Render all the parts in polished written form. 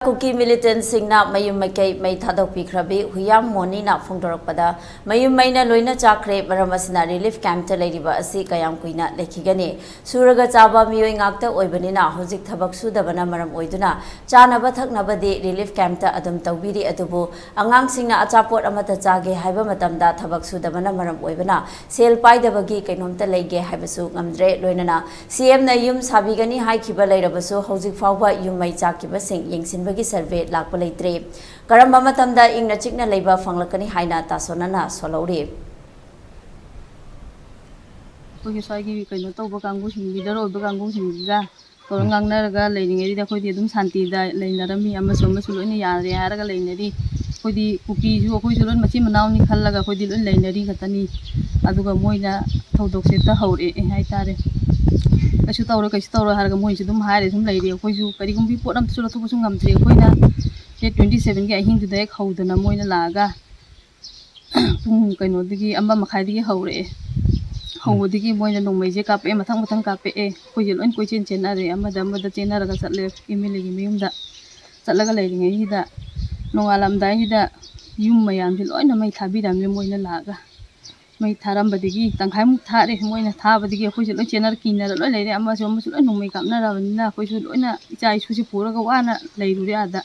Kuki militant singna mayum makai may thadok pikrabi huyam moni na phongdorokpada mayum maina loina chakre maramasina relief camp ta leiriba asi kayam kuina lekhigani suraga chaba miyoi ngakta oibanina hojik thabak sudabana maram oiduna chanaba thaknabadi relief camp ta adum tawbiri adubu angang singna achapot amata chage haiba matamda thabak sudabana maram oibana sel paidabagi kainomta lege haibasu ngamdre loinana CM na yum sabigani haikiba leirabasu hojik fawba yum mai chakiba sing yengsin bagi survey lakpa leitre karamba matamda ingna chikna leiba fanglakani haina tasonana solauri कोई psyche कहीं तो बकांगु सिंगिदर और बकांगु सिंगिगा तोरंगांग नरगा लेनिंगेरी दा कोई दिदुम शांति दा लेनरमी अमसो मसुलोनी यारे हारगा लेनरी कोई दी cookie जो कोई सुलोन मची मनावनी खल्लगा कोई दिलोन लेनरी खतनी अदुगा मोइना थौदोकसे ता हौरे हाय तारे कछु तौरो हारगा मोइसु दुम हारे सुम लेरी कोई सु करिगुम बि पोटम सुलो थोबो सुम गमत्रे कोइना डेट 27 के अहिंग दुदा एक हौदना मोइना लागा पुंग कइनो दिगी अम्बा मखाइ दिगी हौरे हौदगी मोइना नोंमैजे कापे मथंग मथंग कापे कोइजे लोइन कोइ चेन चेनारे अमदा चेनारगा चले इमिलेगी मेयुमदा चलगा लेरिङैदा नोंगालमदाइदा युम मयामदि लोइना मै थाबिरामले मोइना लागा मै थारमबदिगी तंखाइमुक थारे मोइना थाबदिगी कोइजे लोइन चेनार किनार लोइ लेरे अमसो लोइ नोंमै कापनाराबनिना कोइसु लोइना इचा इसुसे पुरगा वाना लेरुरे आदा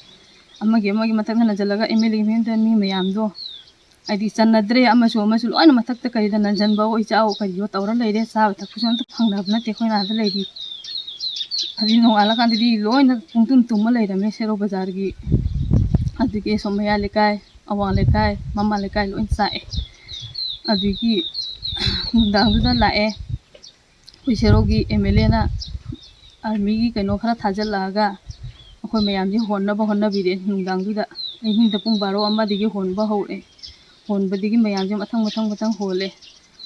अमगे मथंग हना जलगा इमिलेगी मेयुमदा मी मयामदो आदि चन्नद्रे अमसो लोइना मथक्ता करिदा नंजनबा ओ इचाओ करियो तौरा लेरे साब थकुसु अंत फंगनाब नते खोइना आदा लेरी अदि नोंगाला कांदि लोइना पुंतुन तुम लेरमे सेरो बाजारगी अदिगे सोमया लेकाय अवा लेकाय ममा लेकाय लोइन साए अदिगी दांगदुदा लाए कोइ सेरोगी एमएलए ना आर्मी की कनो खरा थाजल लागा अखोय मयामजी होन्नबिरे नुंदांगदुदा अहिंदा पुंग 12 अमदिगे होनबा हौरे होनबदिगी मयामजे मथंग होले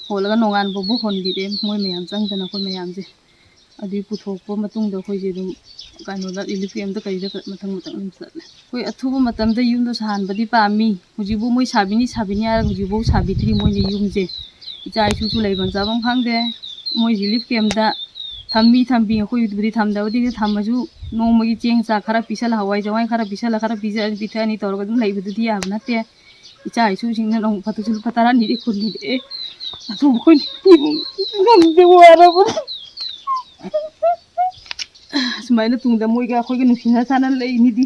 होलगा नोंगान बोबो होनबिरे मोय मयाम चंगदना कोय मयामजे अदि पुथोकपो मतुंगदा खोइजे दुम कानोदा रिलीफ कैम्पदा करिदा मथंग चले कोई अथुबो मतमदा युमदो सानबदि पामी हुजिबो मोय साबिनी आर हुजिबो साबित्री मोयनि युमजे इचा इसुसु लेबन जाबम खांगदे मोय रिलीफ कैम्पदा थम्बी खोइ दुबदि थमदाबदि थमजु नोंमगी चेंग चा खरा पिसल हवाई जवाई खरा पिसल खरा पिथानी तौरगा दुम लेबदुदि याब नते इचा इसु सिंगना नों फतुसु फतारा निरि खुलि दे अथु खोइ गमदे वाराबो सुमाइना तुंगदा मोइगा खोइगा नुसिना साना लेनिदि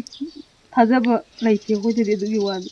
थाजाबा लेइते खोइदे दुगी वाद